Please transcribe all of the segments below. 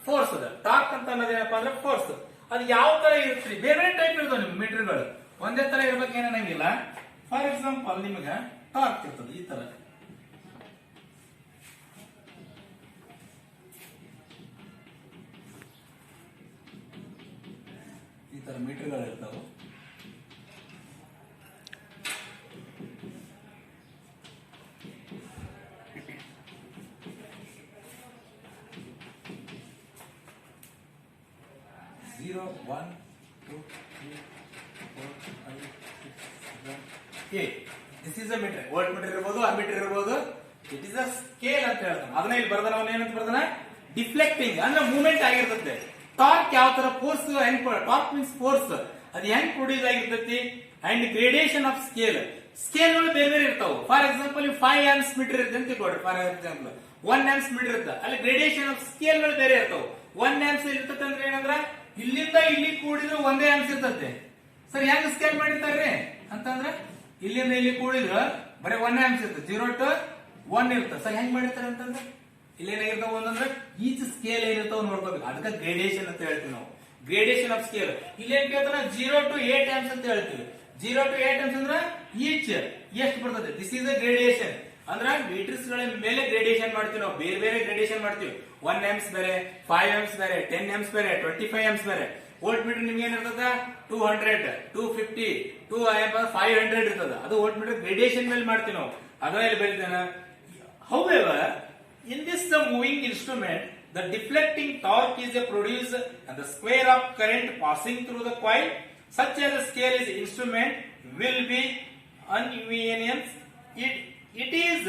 Force ಅದ. Torque ಅಂತ ಅನ್ನೋದೇನಪ್ಪ ಅಂದ್ರೆ ಫೋರ್ಸ್. ಅದು ಯಾವ ತರ ಇರುತ್ತೆ, ಬೇರೆ ಬೇರೆ ಟೈಪ್ ಇರ್ತಾವ ನಿಮ್ಗೆ ಮೀಟರ್ಗಳು, ಒಂದೇ ತರ ಇರ್ಬೇಕು ಏನಂಗಿಲ್ಲ. ಫಾರ್ ಎಕ್ಸಾಂಪಲ್ ನಿಮ್ಗೆ ಟಾರ್ಕ್ ಇರ್ತದೆ ಈ ತರ, ಈ ತರ ಮೀಟರ್ಗಳು ಇರ್ತಾವ. Zero, 1, 2, 3, 4, 5, 6, 7, 8. This is a meter. Volt meter ಇರಬಹುದು, ಅಮ್ಮೀಟರ್ ಇರಬಹುದು. ಇಟ್ ಇಸ್ ಅ ಸ್ಕೇಲ್ ಅಂತ ಹೇಳ್ತಾನೆ. ಅದನ್ನ ಇಲ್ಲಿ ಬರ್ದಾನ, ಅವನ ಏನಂತ ಬರ್ದಾನ, ಡಿಫ್ಲೆಕ್ಟಿಂಗ್ ಅಂದ್ರೆ ಮೂವ್ಮೆಂಟ್ ಆಗಿರ್ತದೆ. ಟಾರ್ಕ್ ಯಾವ ತರ ಫೋರ್ಸ್, ಟಾರ್ಕ್ ಮೀನ್ಸ್ ಫೋರ್ಸ್, ಅದು ಹೆಂಗ್ ಪ್ರೊಡ್ಯೂಸ್ ಆಗಿರ್ತೈತಿ. ಅಂಡ್ ಗ್ರೇಡೇಷನ್ ಆಫ್ ಸ್ಕೇಲ್, ಸ್ಕೇಲ್ಗಳು ಬೇರೆ ಬೇರೆ ಇರ್ತಾವ. ಫಾರ್ ಎಕ್ಸಾಂಪಲ್ 5 ಆಂಪ್ಸ್ ಮೀಟರ್ ಇರುತ್ತೆ ಅಂತ ತಿಳ್ಕೊಡ್ರಿ. ಫಾರ್ ಎಕ್ಸಾಂಪಲ್ 1 ಆಂಪ್ಸ್ ಮೀಟರ್ ಇರುತ್ತೆ, ಅಲ್ಲಿ ಗ್ರೇಡೇಷನ್ ಆಫ್ ಸ್ಕೇಲ್ಗಳು ಬೇರೆ ಇರ್ತಾವ. 1 ಆಂಪ್ಸ್ ಇರ್ತದೆ ಅಂದ್ರೆ ಏನಂದ್ರ ಇಲ್ಲಿಂದ ಇಲ್ಲಿ ಕೂಡಿದ್ರೆ ಒಂದೇ ಆಂಪ್ಸ್ ಇರ್ತದೆ. ಸರ್ ಹೆಂಗ್ ಸ್ಕೇಲ್ ಮಾಡಿರ್ತಾರ್ರಿ ಅಂತಂದ್ರೆ ಇಲ್ಲಿಂದ ಇಲ್ಲಿ ಕೂಡಿದ್ರ ಬರೀ 1 ಆಂಪ್ಸ್ ಇರ್ತದೆ, 0 to 1 ಇರ್ತದೆ. ಸರ್ ಹೆಂಗ್ ಮಾಡಿರ್ತಾರೆ ಅಂತಂದ್ರೆ ಇಲ್ಲೇನಾಗಿರ್ತಾವ ಒಂದಂದ್ರೆ ಈಚ್ ಸ್ಕೇಲ್ ಏನಿರ್ತಾವ ನೋಡ್ಕೋಬೇಕು. ಅದಕ್ಕೆ ಗ್ರೇಡೇಷನ್ ಅಂತ ಹೇಳ್ತೀವಿ ನಾವು, ಗ್ರೇಡೇಷನ್ ಆಫ್ ಸ್ಕೇಲ್. ಇಲ್ಲೇನ್ ಕೇಳ್ತಾರ 0 to 8 ಆಂಪ್ಸ್ ಅಂತ ಹೇಳ್ತೀವಿ. 0 to 8 ಆಂಪ್ಸ್ ಅಂದ್ರೆ ಈಚ್ ಎಷ್ಟು ಬರ್ತದೆ, ದಿಸ್ ಇಸ್ ಅ ಗ್ರೇಡೇಷನ್. ಅಂದ್ರ ಮೀಟರ್ಸ್ ಗಳ ಮೇಲೆ ಗ್ರೇಡೇಷನ್ ಮಾಡ್ತೀವಿ ನಾವು, ಬೇರೆ ಬೇರೆ ಗ್ರೇಡೇಷನ್ ಮಾಡ್ತೀವಿ. 1 ಆಂಪ್ಸ್ ಬೇರೆ, 5 ಆಂಪ್ಸ್ ಬೇರೆ, 10 ಆಂಪ್ಸ್ ಬೇರೆ, 25 ಆಂಪ್ಸ್ ಬೇರೆ. ವೋಲ್ಟ್ ಮೀಟರ್ ನಿಮ್ಗೆ ಏನಿರ್ತದ 200, 250, 2 ಆಂಪ್ 500 ಇರ್ತದ. ಅದು ವೋಲ್ಟ್ ಮೀಟರ್ ಗ್ರೇಡೇಷನ್ ಮೇಲೆ ಮಾಡ್ತೀವಿ ನಾವು. ಅದರಲ್ಲಿ ಬರೀತಾನ. However, in this the moving instrument, the deflecting torque is produced and the square of current passing through the coil, such as the scale is instrument will be uneven. It is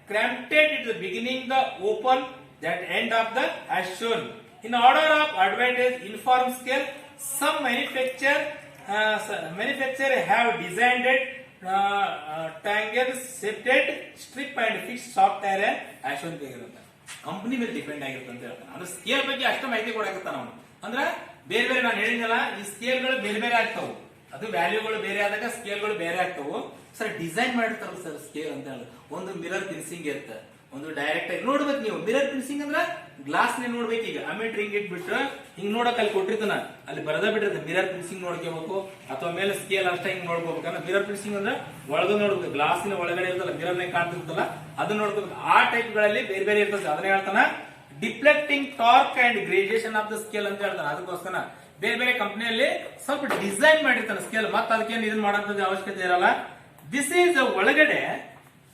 cramped at the beginning, the open that end of the as shown. In order of advantage uniform scale, some manufacturer have designed it tangle shifted strip and fixed soft iron as shown. Company ಮೇಲೆ depend ಆಗಿರುತ್ತೆ ಅಂತ ಹೇಳ್ತಾನೆ. ಅಂದ್ರೆ scale ಬಗ್ಗೆ ಅಷ್ಟು ಮಾಹಿತಿ ಕೊಡಕತ್ತಾನ ಅವನು. ಅಂದ್ರೆ ಬೇರೆ ಬೇರೆ ನಾನು ಹೇಳಿದ್ನಲ್ಲ, ಈ ಸ್ಕೇಲ್ಗಳು ಬೇರೆ ಬೇರೆ ಆಗ್ತಾವು. ಅದು ವ್ಯಾಲ್ಯೂಗಳು ಬೇರೆ ಆದಾಗ ಸ್ಕೇಲ್ಗಳು ಬೇರೆ ಆಗ್ತಾವು. ಸರ್ ಡಿಸೈನ್ ಮಾಡಿರ್ತಾರಲ್ಲ ಸರ್ ಸ್ಕೇಲ್ ಅಂತ ಹೇಳಿ, ಒಂದು ಮಿರರ್ ಫಿನಿಶಿಂಗ್ ಇರುತ್ತೆ, ಒಂದು ಡೈರೆಕ್ಟ್ ಆಗಿ ನೋಡ್ಬೇಕು ನೀವು. ಮಿರರ್ ಫಿನಿಶಿಂಗ್ ಅಂದ್ರೆ ಗ್ಲಾಸ್ ನೇ ನೋಡ್ಬೇಕು. ಈಗ ಅಮೀಟರ್ ಹಿಂಗ್ ಇಟ್ಬಿಟ್ಟು ಹಿಂಗ್ ನೋಡಕ್ ಅಲ್ಲಿ ಕೊಟ್ಟಿರ್ತಾನ, ಅಲ್ಲಿ ಬರದ ಬಿಟ್ಟಿರುತ್ತೆ ಮಿರರ್ ಫಿನಿಶಿಂಗ್ ನೋಡ್ಕೋಬೇಕು, ಅಥವಾ ಮೇಲೆ ಸ್ಕೇಲ್ ಅಷ್ಟ ಹಿಂಗ್ ನೋಡ್ಕೋಬೇಕು. ಮಿರರ್ ಫಿನಿಶಿಂಗ್ ಅಂದ್ರೆ ಒಳಗ ನೋಡ್ಬೇಕು, ಗ್ಲಾಸಿನ ಒಳಗಡೆ ಇರ್ತಲ್ಲ, ಮಿರರ್ ನೇ ಕಾಣ್ತಿರ್ತಲ್ಲ, ಅದನ್ನ ನೋಡ್ಕೋಬೇಕು. ಆ ಟೈಪ್ ಗಳಲ್ಲಿ ಬೇರೆ ಬೇರೆ ಇರ್ತದೆ. ಅದನ್ನ ಹೇಳ್ತಾನ deflecting torque and gradation of the scale ಅಂತ ಹೇಳ್ತಾನೆ. ಅದಕ್ಕೋಸ್ಕರ ಬೇರೆ ಬೇರೆ ಕಂಪನಿಯಲ್ಲಿ ಸ್ವಲ್ಪ ಡಿಸೈನ್ ಮಾಡಿರ್ತಾನೆ ಸ್ಕೇಲ್, ಮತ್ತೆ ಅದಕ್ಕೇನು ಇದನ್ನ ಮಾಡೋಂಥದ್ದು ಅವಶ್ಯಕತೆ ಇರಲ್ಲ. ದಿಸ್ ಈಸ್ ಒಳಗಡೆ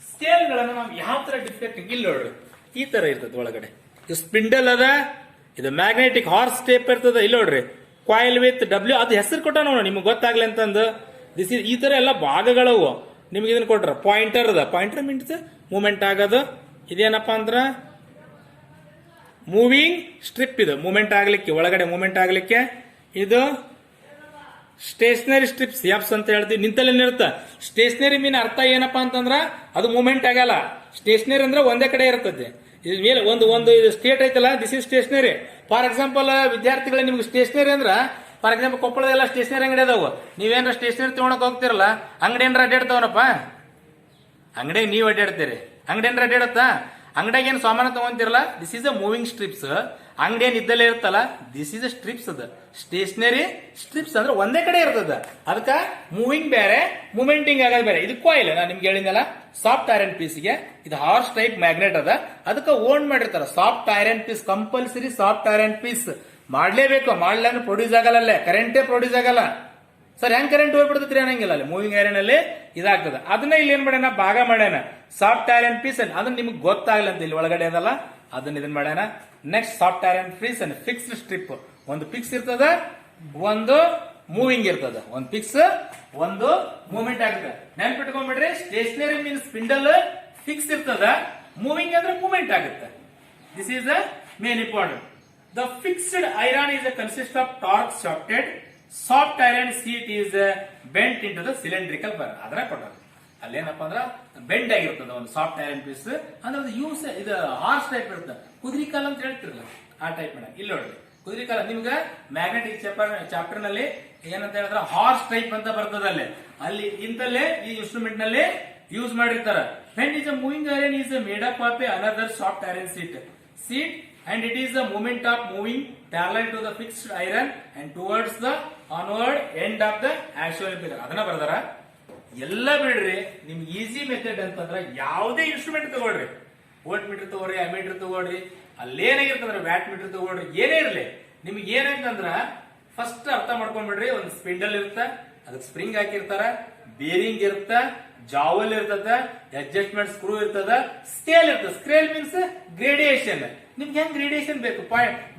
ಸ್ಕೇಲ್ ಗಳನ್ನು ನಾವು ಯಾವ ತರ ಡಿಫ್ಲೆಕ್ಟಿಂಗ್, ಇಲ್ಲಿ ನೋಡ್ರಿ ಈ ತರ ಇರ್ತದೆ ಒಳಗಡೆ. ಇದು ಸ್ಪಿಂಡಲ್ ಅದ, ಇದು ಮ್ಯಾಗ್ನೆಟಿಕ್ ಹಾರ್ಸ್ ಟೇಪ್ ಇರ್ತದ. ಇಲ್ಲಿ ನೋಡ್ರಿ ಕಾಯಿಲ್ ವಿತ್ ಡಬ್ಲ್ಯೂ, ಅದು ಹೆಸರು ಕೊಟ್ಟ ನೋಡ ನಿಮ್ಗೆ ಗೊತ್ತಾಗ್ಲಿ ಅಂತಂದು. ದಿಸ್ ಇಸ್ ಈ ತರ ಎಲ್ಲ ಭಾಗಗಳವು ನಿಮ್ಗೆ ಇದನ್ನ ಕೊಟ್ರ. ಪಾಯಿಂಟರ್ ಅದ, ಪಾಯಿಂಟರ್ ಮೀನ್ಸ್ ಮೂವ್ಮೆಂಟ್ ಆಗೋದು. ಇದೇನಪ್ಪಾ ಅಂದ್ರ ಮೂವಿಂಗ್ ಸ್ಟ್ರಿಪ್, ಇದು ಮೂವ್ಮೆಂಟ್ ಆಗ್ಲಿಕ್ಕೆ, ಒಳಗಡೆ ಮೂವ್ಮೆಂಟ್ ಆಗ್ಲಿಕ್ಕೆ. ಇದು ಸ್ಟೇಷನರಿ ಸ್ಟ್ರಿಪ್ಸ್, ಎಫ್ಸ್ ಅಂತ ಹೇಳ್ತೀವಿ. ನಿಂತಲ್ಲೇನಿರುತ್ತ ಸ್ಟೇಷನರಿ ಮೀನ್ ಅರ್ಥ ಏನಪ್ಪಾ ಅಂತಂದ್ರ ಅದು ಮೂವ್ಮೆಂಟ್ ಆಗಲ್ಲ. ಸ್ಟೇಷನರಿ ಅಂದ್ರೆ ಒಂದೇ ಕಡೆ ಇರ್ತದೆ. ಮೇಲೆ ಒಂದು ಸ್ಟೇಟ್ ಐತಲ್ಲ, this is stationery. For example ವಿದ್ಯಾರ್ಥಿಗಳ ನಿಮ್ಗೆ ಸ್ಟೇಷನರಿ ಅಂದ್ರ, ಫಾರ್ ಎಕ್ಸಾಂಪಲ್ ಕೊಪ್ಪಳದೆಲ್ಲ ಸ್ಟೇಷನರಿ ಅಂಗಡಿ ಅದಾವ. ನೀವೇನ್ರ ಸ್ಟೇಷನರಿ ತಗೊಳಕ್ ಹೋಗ್ತಿರಲ್ಲ, ಅಂಗಡಿ ಏನ್ರ ಅಡ್ಡಾಡ್ತಾವನಪ್ಪ, ಅಂಗಡಿಯಾಗ ನೀವ್ ಅಡ್ಡಾಡ್ತೀರಿ, ಅಂಗಡಿ ಏನ್ರ ಅಡ್ಡಾಡತ್ತಾ, ಅಂಗಡಿಯಾಗ ಏನ್ ಸಾಮಾನು ತಗೊಂತಿರಲ್ಲ, this is a moving strips. ಅಂಗಡಿ ಏನ್ ಇದ್ದಲ್ಲೇ ಇರ್ತಲ್ಲ, ದಿಸ್ ಇಸ್ ಅ ಸ್ಟ್ರಿಪ್ಸ್. ಅದ ಸ್ಟೇಷನರಿ ಸ್ಟ್ರಿಪ್ಸ್ ಅಂದ್ರೆ ಒಂದೇ ಕಡೆ ಇರ್ತದ. ಅದಕ್ಕ ಮೂವಿಂಗ್ ಬೇರೆ, ಮೂವ್ಮೆಂಟಿಂಗ್ ಆಗೋದು ಬೇರೆ. ಇದು ಕಾಯಿಲ್ ನಾನು ನಿಮ್ಗೆ ಹೇಳಿದ್ನಲ್ಲ, ಸಾಫ್ಟ್ ಐರನ್ ಪೀಸ್ ಗೆ ಇದು ಹಾರ್ಸ್ ಟೈಪ್ ಮ್ಯಾಗ್ನೆಟ್ ಅದ. ಅದಕ್ಕೆ ಓನ್ ಮಾಡಿರ್ತಾರ soft iron piece, compulsory soft iron piece ಮಾಡ್ಲೇಬೇಕು. ಮಾಡ್ಲಾನು ಪ್ರೊಡ್ಯೂಸ್ ಆಗಲ್ಲ, ಅಲ್ಲೇ ಕರೆಂಟೇ ಪ್ರೊಡ್ಯೂಸ್ ಆಗಲ್ಲ. ಸರ್ ಹೆಂಗ್ ಕರೆಂಟ್ ಹೋಗ್ಬಿಡ್ತೈತ್ರಿ ಅನ್ನಂಗಿಲ್ಲ, ಅಲ್ಲಿ ಮೂವಿಂಗ್ ಐರನ್ ಅಲ್ಲಿ ಇದಾಗ್ತದ. ಅದನ್ನ ಇಲ್ಲಿ ಏನ್ ಮಾಡ್ಯಾನ, ಭಾಗ ಮಾಡ್ಯಾನ ಸಾಫ್ಟ್ ಐರನ್ ಪೀಸ್. ಅದನ್ನ ನಿಮ್ಗೆ ಗೊತ್ತಾಗ್ಲ ಅಂತ ಇಲ್ಲಿ ಒಳಗಡೆ ಅದಲ್ಲ, ಅದನ್ನ ಇದನ್ನ ಮಾಡ್ಯಾನ. Next soft iron piece and fixed strip. ಒಂದು ಫಿಕ್ಸ್ ಇರ್ತದ, ಒಂದು ಮೂವಿಂಗ್ ಇರ್ತದ. ಒಂದು ಫಿಕ್ಸ್, ಒಂದು ಮೂವ್ಮೆಂಟ್ ಆಗುತ್ತೆ. ನೆನ್ಪಿಟ್ಕೊಂಡ್ಬಿಡ್ರಿ, ಸ್ಟೇಷನರಿ ಮೀನ್ಸ್ ಸ್ಪಿಂಡಲ್ ಫಿಕ್ಸ್ ಇರ್ತದ, ಮೂವಿಂಗ್ ಅಂದ್ರೆ ಮೂವ್ಮೆಂಟ್ ಆಗುತ್ತೆ. This is the main important. The fixed iron is consist of torque shafted. Soft iron sheet is bent into the cylindrical bar. ಅದರ ಕೊಟ್ಟರು ಅಲ್ಲೇನಪ್ಪ ಅಂದ್ರ ಬೆಂಡ್ ಆಗಿರ್ತದ ಒಂದು ಸಾಫ್ಟ್ ಐರನ್ ಪೀಸ್. ಅಂದ್ರೆ ಅದು ಯೂಸ್ ಇದು ಹಾರ್ಸ್ ಟೈಪ್ ಇರುತ್ತೆ, ಕುದುರೆ ಕಾಲ ಅಂತ ಹೇಳ್ತಿರಲ್ಲ ಆ ಟೈಪ್ ಮಾಡ. ಇಲ್ಲಿ ನೋಡಿ ಕುದುರೆ ಕಾಲ ನಿಮ್ಗೆ ಮ್ಯಾಗ್ನೆಟಿಕ್ ಚಾಪ್ಟರ್ ನಲ್ಲಿ ಏನಂತ ಹೇಳಿದ್ರೆ ಹಾರ್ಸ್ ಟೈಪ್ ಅಂತ ಬರ್ತದ. ಅಲ್ಲಿ ಇಂತಲ್ಲೇ ಈ ಇನ್ಸ್ಟ್ರೂಮೆಂಟ್ ನಲ್ಲಿ ಯೂಸ್ ಮಾಡಿರ್ತಾರ. Bend is a moving iron is made up of another soft iron sheet and it is the moment of moving parallel to the fixed iron and towards the onward end of the actual pillar. ಅದನ್ನ ಬರ್ದಾರ. ಎಲ್ಲ ಬಿಡ್ರಿ, ನಿಮ್ಗೆ easy method ಅಂತಂದ್ರ ಯಾವುದೇ instrument ತಗೊಳ್ರಿ, volt meter ತಗೊಳ್ರಿ, ammeter ತಗೊಳ್ರಿ, ಅಲ್ಲೇನಾಗಿರ್ತಂದ್ರ ವ್ಯಾಟ್ ಮೀಟರ್ ತಗೊಳ್ರಿ, ಏನೇ ಇರ್ಲಿ, ನಿಮ್ಗೆ ಏನಾಯ್ತಂದ್ರ ಫಸ್ಟ್ ಅರ್ಥ ಮಾಡ್ಕೊಂಡ್ಬಿಡ್ರಿ. ಒಂದು ಸ್ಪಿಂಡಲ್ ಇರುತ್ತ, ಅದಕ್ಕೆ ಸ್ಪ್ರಿಂಗ್ ಹಾಕಿರ್ತಾರ, ಬೇರಿಂಗ್ ಇರುತ್ತ, ಜಾವಲ್ ಇರ್ತದ, ಅಡ್ಜಸ್ಟ್ಮೆಂಟ್ ಸ್ಕ್ರೂ ಇರ್ತದ, ಸ್ಕೇಲ್ ಇರ್ತದ. Scale means gradation. ನಿಮ್ಗೆ ಹೆಂಗ್ ಗ್ರೇಡಿಯೇಷನ್ ಬೇಕು?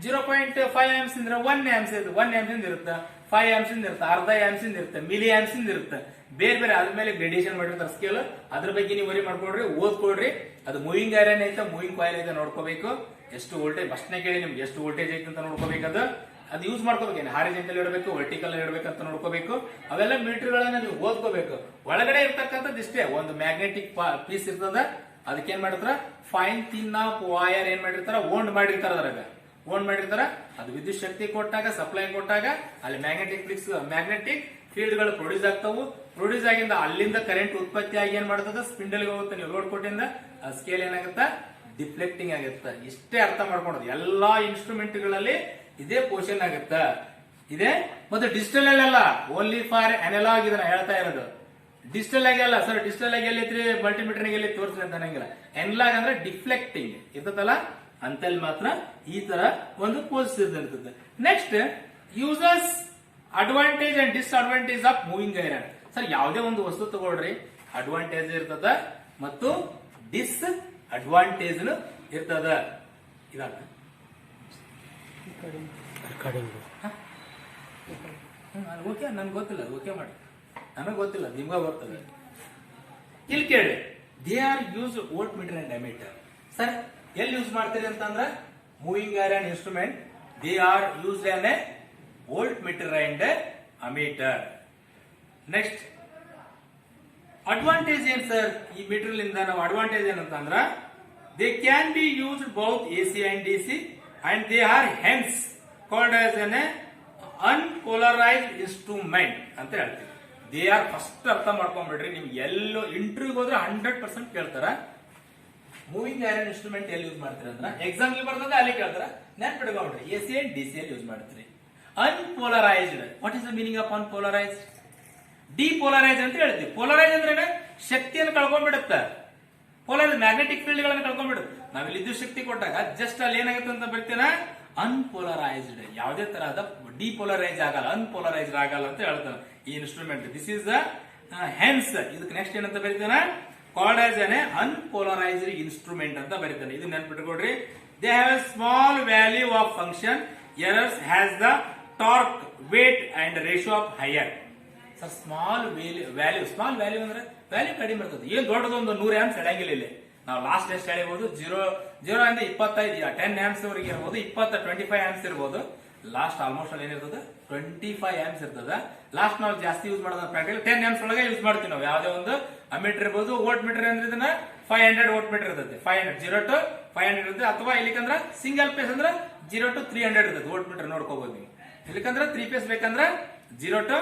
0.5 ಆಮ್ಸ್ ಇಂದ್ರೆ 1 ಆಮ್ಸ್ ಇರುತ್ತೆ, 1 ಆಮ್ಸ್ ಇಂದ ಇರುತ್ತೆ, 5 ಆಮ್ಸ್ ಇಂದ ಇರುತ್ತೆ, ಅರ್ಧ ಆಮ್ಸ್ ಇಂದ ಇರುತ್ತೆ, ಮಿಲಿ ಆಮ್ಸ್ ಇಂದ ಇರುತ್ತೆ. ಬೇರೆ ಬೇರೆ ಅದ್ರ ಮೇಲೆ ಗ್ರೇಡಿಯೇಷನ್ ಮಾಡಿರ್ತಾರೆ ಸ್ಕೇಲ್. ಅದ್ರ ಬಗ್ಗೆ ನೀವು ವರಿ ಮಾಡ್ಕೊಡ್ರಿ, ಓದ್ಕೊಡ್ರಿ. ಅದು ಮೂವಿಂಗ್ ಐರನ್ ಐತೆ, ಮೂವಿಂಗ್ ಕಾಯಿಲ್ ಐತೆ ನೋಡ್ಕೋಬೇಕು. ಎಷ್ಟು ವೋಲ್ಟೇಜ್ ಫಸ್ಟ್ನೇ ಕೇಳಿ ನಿಮ್ಗೆ ಎಷ್ಟು ವೋಲ್ಟೇಜ್ ಐತೆ ಅಂತ ನೋಡ್ಕೋಬೇಕು. ಅದು ಯೂಸ್ ಮಾಡ್ಕೋಬೇಕು, ಹಾರಿಜೆಂಟಲ್ ಇಡಬೇಕು, ವರ್ಟಿಕಲ್ ಇಡಬೇಕು ಅಂತ ನೋಡ್ಕೋಬೇಕು. ಅವೆಲ್ಲ ಮೀಟರ್ ಗಳನ್ನ ನೀವು ಓದ್ಕೋಬೇಕು. ಒಳಗಡೆ ಇರ್ತಕ್ಕಂಥದ್ದು ಇಷ್ಟೇ, ಒಂದು ಮ್ಯಾಗ್ನೆಟಿಕ್ ಪೀಸ್ ಇರ್ತದ, ಅದಕ್ಕೇನ್ ಮಾಡಿರ್ತಾರ, ಫೈನ್ ತಿನ್ ಆಫ್ ವೈರ್ ಏನ್ ಮಾಡಿರ್ತಾರ, ಓಂಡ್ ಮಾಡಿರ್ತಾರ. ಅದ್ರಾಗ ಓಂಡ್ ಮಾಡಿರ್ತಾರ. ಅದು ವಿದ್ಯುತ್ ಶಕ್ತಿ ಕೊಟ್ಟಾಗ, ಸಪ್ಲೈ ಕೊಟ್ಟಾಗ ಅಲ್ಲಿ ಮ್ಯಾಗ್ನೆಟಿಕ್ ಫೀಲ್ಡ್ ಗಳು ಪ್ರೊಡ್ಯೂಸ್ ಆಗ್ತಾವು. ಪ್ರೊಡ್ಯೂಸ್ ಆಗಿಂದ ಅಲ್ಲಿಂದ ಕರೆಂಟ್ ಉತ್ಪತ್ತಿ ಆಗಿ ಏನ್ ಮಾಡ್ತದ, ಸ್ಪಿಂಡಲ್ ಹೋಗುತ್ತೆ. ನೀವು ಲೋಡ್ ಕೊಟ್ಟಿಂದ ಸ್ಕೇಲ್ ಏನಾಗುತ್ತ, ಡಿಫ್ಲೆಕ್ಟಿಂಗ್ ಆಗುತ್ತೆ. ಇಷ್ಟೇ ಅರ್ಥ ಮಾಡ್ಕೊಳೋದು. ಎಲ್ಲಾ ಇನ್ಸ್ಟ್ರೂಮೆಂಟ್ ಗಳಲ್ಲಿ ಇದೇ ಪೋರ್ಷನ್ ಆಗುತ್ತ. ಇದೆ ಮತ್ತೆ ಡಿಜಿಟಲ್ ಅಲ್ಲ, ಓನ್ಲಿ ಫಾರ್ ಅನಲಾಗ್ ಇದನ್ನ ಹೇಳ್ತಾ ಇರೋದು. ಡಿಜಿಟಲ್ ಆಗಿ ಅಲ್ಲ ಸರ್. ಡಿಜಿಟಲ್ ಆಗಿ ಎಲ್ಲಿತ್ರಿ, ಮಲ್ಟಿಮೀಟರ್ ಎಲ್ಲಿ ತೋರಿಸ್ರಿ ಅಂತ ಅನ್ನಂಗಿಲ್ಲ. ಅನಲಾಗ್ ಅಂದ್ರೆ ಡಿಫ್ಲೆಕ್ಟಿಂಗ್ ಇರ್ತದಲ್ಲ, ಅಂತಲ್ಲಿ ಮಾತ್ರ ಈ ತರ ಒಂದು ಪೋಸ್ ಇರ್ತದೆ. Next, uses advantage and disadvantage of moving iron. Sir ಯಾವುದೇ ಒಂದು ವಸ್ತು ತಗೊಳ್ರಿ, ಅಡ್ವಾಂಟೇಜ್ ಇರ್ತದ ಮತ್ತು ಡಿಸ್ ಅಡ್ವಾಂಟೇಜ್ ಇರ್ತದ. ಇದಾಗ ಓಕೆ, ನನ್ಗೆ ಗೊತ್ತಿಲ್ಲ, ಓಕೆ ಮಾಡಿ, ನನಗೆ ಗೊತ್ತಿಲ್ಲ, ನಿಮ್ಗೆ ಗೊತ್ತದ. ಇಲ್ಲಿ ಕೇಳಿ, they are use voltmeter and ammeter. Sir ಎಲ್ಲಿ ಯೂಸ್ ಮಾಡ್ತೀರಿ ಅಂತಂದ್ರ, moving iron instrument they are used on a voltmeter and ammeter. Next advantage ಏನ್ ಸರ್, ಈ ಮೀಟರ್ ಲಿಂದ ನಾವು ಅಡ್ವಾಂಟೇಜ್ ಏನಂತಂದ್ರ, they can be used both AC and DC and they are hence called as an unpolarised instrument ಅಂತ ಹೇಳ್ತೀವಿ. They are first ಅರ್ಥ ಮಾಡ್ಕೊಂಡ್ಬಿಡ್ರಿ. ನೀವು ಎಲ್ಲೋ ಇಂಟರ್ವ್ಯೂಗೆ ಹೋದ್ರೆ 100% ಕೇಳ್ತಾರ, ಮೂವಿಂಗ್ ಐರನ್ ಇನ್ಸ್ಟ್ರೂಮೆಂಟ್ ಎಲ್ಲಿ ಯೂಸ್ ಮಾಡ್ತೀರಿ ಅಂದ್ರೆ ಎಕ್ಸಾಮ್ ಬರ್ತದೆ, ಅಲ್ಲಿ ಕೇಳ್ತಾರ. ನೆನ್ಪಿಡ್ಕೊಂಡ್ರಿ, ಎಸಿ ಅಂಡ್ ಡಿಸಿ ಅಲ್ಲಿ ಯೂಸ್ ಮಾಡ್ತೀರಿ. Unpolarised, what is the meaning of unpolarised? Depolarise ಅಂತ ಹೇಳ್ತೀವಿ. ಪೋಲರೈಸ್ ಅಂದ್ರೆ ಶಕ್ತಿಯನ್ನು ಕಳ್ಕೊಂಡ್ಬಿಡುತ್ತೆ. ಪೋಲರೈಸ್ ಮ್ಯಾಗ್ನೆಟಿಕ್ ಫೀಲ್ಡ್ ಗಳನ್ನ ಕಳ್ಕೊಂಡ್ಬಿಡುತ್ತೆ. ನಾವಿಲ್ಲಿ ವಿದ್ಯುತ್ ಶಕ್ತಿ ಕೊಟ್ಟಾಗ ಜಸ್ಟ್ ಅಲ್ಲಿ ಏನಾಗುತ್ತೆ ಅಂತ ಬರ್ತೀನ, ಅನ್ಪೋಲರೈಸ್ಡ್. ಯಾವುದೇ ತರಹದ ಡಿಪೋಲರೈಸ್ ಆಗಲ್ಲ, ಅನ್ಪೋಲರೈಸ್ಡ್ ಆಗಲ್ಲ ಅಂತ ಹೇಳ್ತಾನೆ ಈ instrument. This is the hence. ಇದಕ್ಕೆ ನೆಕ್ಸ್ಟ್ ಏನಂತ ಬರೀತಾನೆ, called as an unpolarised instrument ಅಂತ ಬರೀತಾನೆ. ಇದು ನೆನ್ಪಿಟ್ಕೊಡ್ರಿ. They have a small value of friction, errors has the torque, weight and ratio of higher. Sir small value, small value ಅಂದ್ರೆ value ಕಡಿಮೆ ಇರ್ತದೆ. ಏನ್ ದೊಡ್ಡದು ಒಂದು 100 ಆಮ್ಸ್ ಎಳೆಯಂಗಿಲ್ಲ. ಇಲ್ಲಿ ನಾವು ಲಾಸ್ಟ್ ಎಷ್ಟು ಎಳೆಯಬಹುದು, 0 ಅಂದ್ರೆ 25, 10 ಆಮ್ಸ್ ವರೆಗೆ ಇರಬಹುದು, 25 ಆಮ್ಸ್ ಇರಬಹುದು. ಲಾಸ್ಟ್ ಆಲ್ಮೋಸ್ಟ್ ಅಲ್ಲಿ ಏನಿರ್ತದೆ 25 ಆಮ್ಸ್ ಇರ್ತದೆ. ಲಾಸ್ಟ್ ನಾವು ಜಾಸ್ತಿ ಯೂಸ್ ಮಾಡೋದು ಪ್ರಾಕ್ಟಿಕಲ್ 10 ಆಮ್ಸ್ ಒಳಗೆ ಯೂಸ್ ಮಾಡ್ತೀವಿ ನಾವು. ಯಾವುದೇ ಒಂದು ಅಮೀಟರ್ ಇರ್ಬೋದು, ವೋಲ್ಟ್ ಮೀಟರ್ ಅಂದ್ರೆ ಇದನ್ನ 500 ವೋಲ್ಟ್ ಮೀಟರ್ ಇರ್ತದೆ. 500 0 to 500 ಇರ್ತದೆ. ಅಥವಾ ಇಲ್ಲಿಕಂದ್ರ ಸಿಂಗಲ್ ಪೇಸ್ ಅಂದ್ರೆ 0 to 300 ಇರ್ತದೆ. ವೋಲ್ಟ್ ಮೀಟರ್ ನೋಡ್ಕೋಬಹುದು ನೀವು. ಇಲ್ಲಿಕಂದ್ರ 3 ಪೇಸ್ ಬೇಕಂದ್ರೆ 0 to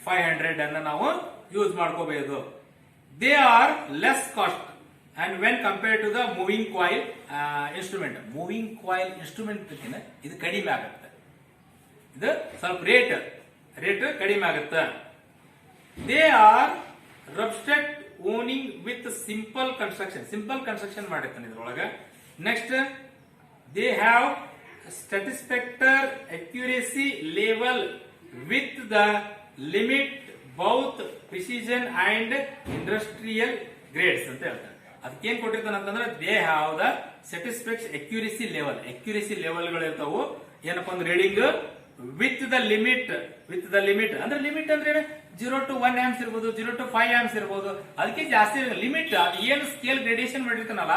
500 ಅನ್ನ ನಾವು ಯೂಸ್ ಮಾಡ್ಕೋಬಹುದು. They are less cost and when compare to the moving coil instrument. Moving coil instrument ಇದು ಕಡಿಮೆ ಆಗುತ್ತೆ. ಇದು ಸ್ವಲ್ಪ ರೇಟ್ ಕಡಿಮೆ ಆಗುತ್ತೆ. They are robust owing with simple construction ಮಾಡಿರ್ತಾನೆ ಇದ್ರೊಳಗ. Next, they have satisfactory accuracy level with the limit both precision and industrial grades ಅಂತ ಹೇಳ್ತಾರೆ. ಅದಕ್ಕೇನ್ ಕೊಟ್ಟಿರ್ತಾನೆ ಅಂತಂದ್ರೆ, they have the satisfaction accuracy level ಗಳು ಇರ್ತಾವು. ಏನಪ್ಪಾ ಅಂದ್ರೆ ರೀಡಿಂಗ್ ವಿತ್ ದ ಲಿಮಿಟ್ ಅಂದ್ರೆ ಲಿಮಿಟ್ ಅಂದ್ರೆ 0 to 1 ಆಮ್ಸ್ ಇರ್ಬೋದು, 0 to 5 ಆಮ್ಸ್ ಇರ್ಬೋದು. ಅದಕ್ಕೆ ಜಾಸ್ತಿ ಲಿಮಿಟ್. ಅದು ಏನು ಸ್ಕೇಲ್ ಗ್ರೇಡಿಯೇಷನ್ ಮಾಡಿರ್ತಾನಲ್ಲ,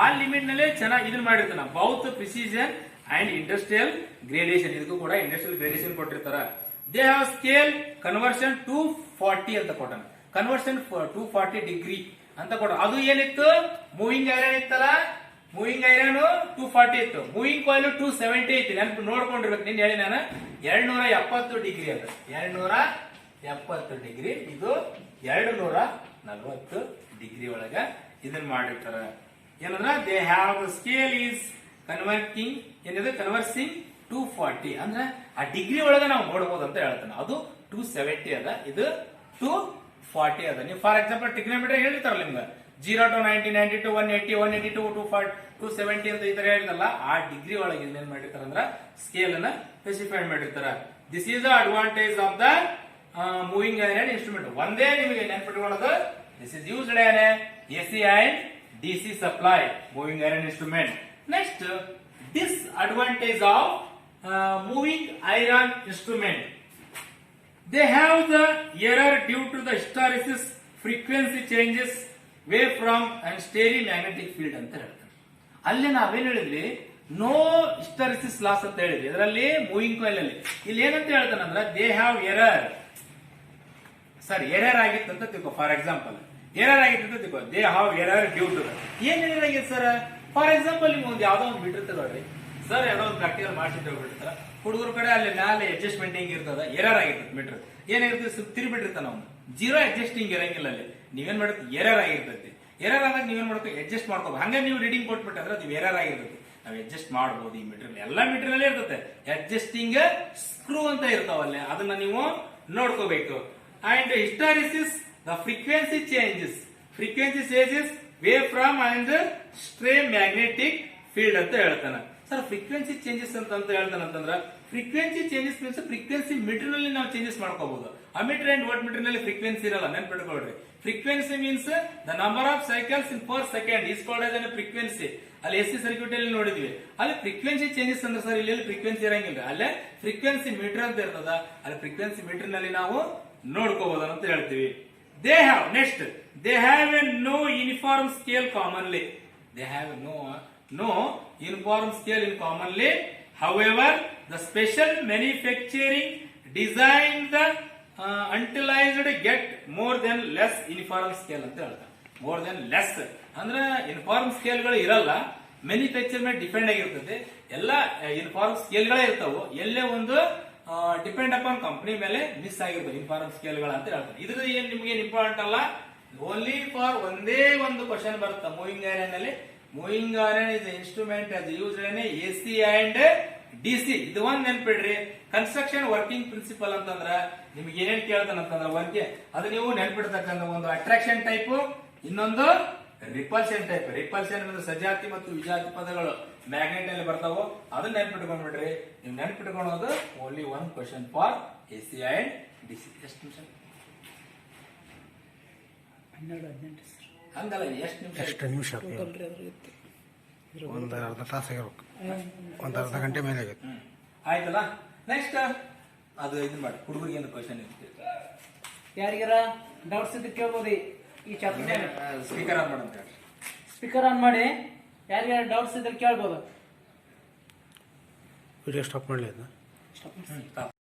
ಆ ಲಿಮಿಟ್ ನಲ್ಲಿ ಚೆನ್ನಾಗಿ ಇದನ್ನ ಮಾಡಿರ್ತಾನ. ಬೌತ್ ಪ್ರಿಸಿಷನ್ ಅಂಡ್ ಇಂಡಸ್ಟ್ರಿಯಲ್ ಗ್ರೇಡಿಯೇಷನ್, ಇದಕ್ಕೂ ಕೂಡ ಇಂಡಸ್ಟ್ರಿಯಲ್ ಗ್ರೇಡಿಯೇಷನ್ ಕೊಟ್ಟಿರ್ತಾರ. ದೇ ಹ್ಯಾವ್ ಸ್ಕೇಲ್ ಕನ್ವರ್ಷನ್ 240 ಅಂತ ಕೊಟ್ಟಾನ. ಕನ್ವರ್ಷನ್ 240 ಡಿಗ್ರಿ ಅಂತ ಕೊಟ್ಟ. ಅದು ಏನಿತ್ತು, ಮೂವಿಂಗ್ ಐರನ್ ಇತ್ತಲ್ಲ, ಮೂವಿಂಗ್ ಐರನ್ 240 ಇತ್ತು, ಮೂವಿಂಗ್ ಕಾಯಿಲ್ 270 ಇತ್ತು. ನೆನಪು ನೋಡ್ಕೊಂಡಿರ್ಬೇಕು. ನಿನ್ನ ಹೇಳಿ ನಾನು 270 ಡಿಗ್ರಿ ಅಂತ. 270 ಡಿಗ್ರಿ, ಇದು 240 ಡಿಗ್ರಿ ಒಳಗ ಇದನ್ನ ಮಾಡಿರ್ತಾರ. ಏನಂದ್ರ ದೇ ಹ್ಯಾವ್ ಸ್ಕೇಲ್ ಈಸ್ ಕನ್ವರ್ಸಿಂಗ್ 240 ಅಂದ್ರೆ ಆ ಡಿಗ್ರಿ ಒಳಗೆ ನಾವು ನೋಡಬಹುದು ಅಂತ ಹೇಳ್ತಾನೆ. ಅದು 270 ಅದ, ಇದು 240 ಅದ. ನೀವು ಫಾರ್ ಎಕ್ಸಾಂಪಲ್ ಟ್ರಿಗ್ನೋಮೆಟ್ರಿ ಹೇಳಿರ್ತಾರಲ್ಲ ನಿಮ್ಗೆ 0 to 90, 90 to 180, 180 to 240, 270 ಅಂತ ಈ ತರ ಹೇಳಿದಲ್ಲ, ಆ ಡಿಗ್ರಿ ಒಳಗೆ ಏನ್ ಮಾಡಿರ್ತಾರ ಅಂದ್ರ ಸ್ಕೇಲ್ ಅನ್ನ ಸ್ಪೆಸಿಫೈ ಮಾಡಿರ್ತಾರ. This is the advantage of the moving iron instrument. ಒಂದೇ ನಿಮಗೆ ನೆನ್ಪಿಟ್ಕೊಳ್ಳೋದು, this is used on AC and DC supply moving iron instrument. Next, disadvantage of moving iron instrument. They have the error due to the hysteresis frequency changes wave-from and stereo magnetic field ಅಂತ ಹೇಳ್ತಾರೆ. ಅಲ್ಲಿ ನಾವೇನ್ ಹೇಳಿದ್ವಿ, no hysteresis loss ಅಂತ ಹೇಳಿದ್ವಿ ಇದರಲ್ಲಿ moving coil ಅಲ್ಲಿ. ಇಲ್ಲಿ ಏನಂತ ಹೇಳ್ತಾನೆ ಅಂದ್ರೆ they have error. Sir error ಆಗಿತ್ತು ಅಂತ ತಿಳ್ಕೊ, ಫಾರ್ ಎಕ್ಸಾಂಪಲ್ ಎರರ್ ಆಗಿತ್ತು ಅಂತ ತಿಳ್ಕೊ, they have error due to. ಏನ್ ಎರರ್ ಆಗಿದೆ ಸರ್? ಫಾರ್ ಎಕ್ಸಾಂಪಲ್ ನಿಮ್ಗೆ ಒಂದು ಯಾವ್ದೋ ಒಂದು ಮೀಟರ್ ತಗೊಳ್ರಿ ಸರ್, ಯಾವ್ದೋ ಒಂದು ಪ್ರಾಕ್ಟಿಕಲ್ ಮಾಡಿಸಿ ತಗೊಳ್ಬಿಡ್ತಾರ ಹುಡುಗರ ಕಡೆ, ಅಲ್ಲಿ ಮ್ಯಾಲೆ ಅಡ್ಜಸ್ಟ್ಮೆಂಟ್ ಹಿಂಗ್ ಇರ್ತದ, ಎರರ್ ಆಗಿರ್ತದೆ ಮೀಟರ್. ಏನಾಗಿರ್ತದೆ, ತಿರುಗಿಬಿಟ್ಟಿರ್ತಾನ ಅವ್ನು, ಜೀರೋ ಅಡ್ಜಸ್ಟಿಂಗ್ ಇರಂಗಿಲ್ಲ ಅಲ್ಲಿ. ನೀವೇನ್ ಮಾಡುತ್ತೆ, ಎರರ್ ಆಗಿರ್ತೈತಿ. ಎರರ್ ಆದಾಗ ನೀವೇನ್ ಮಾಡ್ಕೋ, ಅಡ್ಜಸ್ಟ್ ಮಾಡ್ಕೋಬೇಕು. ಹಂಗೆ ನೀವು ರೀಡಿಂಗ್ ಕೊಟ್ಬಿಟ್ರೆ ಅಂದ್ರೆ ಅದು ಎರರ್ ಆಗಿರ್ತದೆ, ನಾವು ಅಡ್ಜಸ್ಟ್ ಮಾಡಬಹುದು. ಈ ಮೀಟರ್ ಎಲ್ಲಾ ಮೀಟರ್ ನಲ್ಲಿ ಇರ್ತದೆ ಅಡ್ಜಸ್ಟಿಂಗ್ ಸ್ಕ್ರೂ ಅಂತ ಇರ್ತಾವಲ್ಲೇ, ಅದನ್ನ ನೀವು ನೋಡ್ಕೋಬೇಕು. And hysteresis the frequency changes wave from and stray magnetic field ಅಂತ ಹೇಳ್ತಾನೆ. ಸರ್ ಫ್ರೀಕ್ವೆನ್ಸಿ ಚೇಂಜಸ್ ಅಂತ ಹೇಳ್ತಾನೆ ಅಂತಂದ್ರ, frequency changes means frequency meter ನಲ್ಲಿ ನಾವು ಚೇಂಜಸ್ ಮಾಡ್ಕೋಬಹುದು. ಅಮೀಟರ್ ಅಂಡ್ ವಾಟ್ ಮೀಟರ್ ನಲ್ಲಿ ಫ್ರೀಕ್ವೆನ್ಸಿ ಇರಲ್ಲ, ನೆನ್ಪಿಟ್ಕೊಳ್ರಿ. Frequency means the number of cycles in per second is called as an frequency. ಅಲ್ಲಿ ಎಸಿ ಸರ್ಕ್ಯೂಟ್ ಅಲ್ಲಿ ನೋಡಿದ್ವಿ, ಅಲ್ಲಿ ಫ್ರೀಕ್ವೆನ್ಸಿ ಚೇಂಜಸ್ ಅಂದ್ರೆ ಸರ್ ಇಲ್ಲಿ ಫ್ರೀಕ್ವೆನ್ಸಿ ಇರಂಗಿಲ್ಲ, ಅಲ್ಲೇ ಫ್ರೀಕ್ವೆನ್ಸಿ ಮೀಟರ್ ಅಂತ ಇರ್ತದ, ಅಲ್ಲಿ ಫ್ರೀಕ್ವೆನ್ಸಿ ಮೀಟರ್ ನಲ್ಲಿ ನಾವು ನೋಡ್ಕೋಬಹುದು ಅಂತ ಹೇಳ್ತೀವಿ. They have next, they have a no uniform scale commonly. They have no uniform scale in commonly. However, the special manufacturing designed the utilized get more than less uniform scale ಅಂತ ಹೇಳ್ತಾರೆ. More than less ಅಂದ್ರೆ uniform scale ಗಳು ಇರಲ್ಲ, manufacture ಮೇಲೆ depend ಆಗಿರ್ತದೆ. ಎಲ್ಲ uniform scale ಗಳೇ ಇರ್ತಾವೆ, ಎಲ್ಲೇ ಒಂದು ಡಿಪೆಂಡ್ ಅಪಾನ್ ಕಂಪನಿ ಮೇಲೆ ಮಿಸ್ ಆಗಿರ್ತವೆ ಯೂನಿಫಾರ್ಮ್ ಸ್ಕೇಲ್ ಗಳು ಅಂತ ಹೇಳ್ತಾರೆ. ಇದ್ರ ಏನ್ ನಿಮ್ಗೆ ಇಂಪಾರ್ಟೆಂಟ್ ಅಲ್ಲ, ಓನ್ಲಿ ಫಾರ್ ಒಂದೇ ಒಂದು ಕ್ವಶನ್ ಬರುತ್ತೆ ಮೂವಿಂಗ್ ಐರನ್ ಅಲ್ಲಿ. Moving iron is instrument as used in AC and DC. ಇದು ಒಂದ್ ನೆನ್ಪಿಡ್ರಿ. ಕನ್ಸ್ಟ್ರಕ್ಷನ್ ವರ್ಕಿಂಗ್ ಪ್ರಿನ್ಸಿಪಲ್ ಅಂತಂದ್ರ ನಿಮ್ಗೆ ಏನೇನ್ ಕೇಳ್ತಾನಂತಂದ್ರ ವರ್ಕ್ ಅದು ನೀವು ನೆನ್ಪಿಡ್ತಕ್ಕಂಥ ಒಂದು ಅಟ್ರಾಕ್ಷನ್ ಟೈಪ್, ಇನ್ನೊಂದು ರಿಪಲ್ಷನ್ ಟೈಪ್. ರಿಪಲ್ಷನ್ ಅಂದ್ರೆ ಸಜಾತಿ ಮತ್ತು ವಿಜಾತಿ ಪದಗಳು ಮ್ಯಾಗ್ನೆಟ್ ನಲ್ಲಿ ಬರ್ತಾವೋ, ಅದನ್ನ ನೆನ್ಪಿಟ್ಕೊಂಡ್ಬಿಡ್ರಿ. ನೀವು ನೆನ್ಪಿಟ್ಕೊಳ್ಳೋದು only one question for AC and DC. ಎಷ್ಟು ನಿಮಿಷ? 12-18 ಹಂಗಲ್ಲ, ಎಷ್ಟು ನಿಮಿಷ? ಒಂದು ಅರ್ಧ ತಾಸು ಆಗಿರ್ಬೇಕು, ಒಂದು ಅರ್ಧ ಗಂಟೆ ಮೇಲೆ ಆಗೈತೆ. ಆಯ್ತಲ್ಲ. ನೆಕ್ಸ್ಟ್ ಅದು ಇದನ್ನ ಮಾಡಿ ಹುಡುಗರಿಗೆ ಏನು ಕ್ವಶನ್ ಇರುತ್ತೆ, ಯಾರಿಗಾರ ಡೌಟ್ಸ್ ಇದ್ದು ಕೇಳ್ಬೋದು. ಈ ಚಾಪ್ಟರ್ ಸ್ಪೀಕರ್ ಆನ್ ಮಾಡಂತ ಸ್ಪೀಕರ್ ಆನ್ ಮಾಡಿ, ಯಾರಿಗಾರ ಡೌಟ್ಸ್ ಇದ್ರೆ ಕೇಳ್ಬೋದು. ವಿಡಿಯೋ ಸ್ಟಾಪ್ ಮಾಡಲಿ ಅದನ್ನ.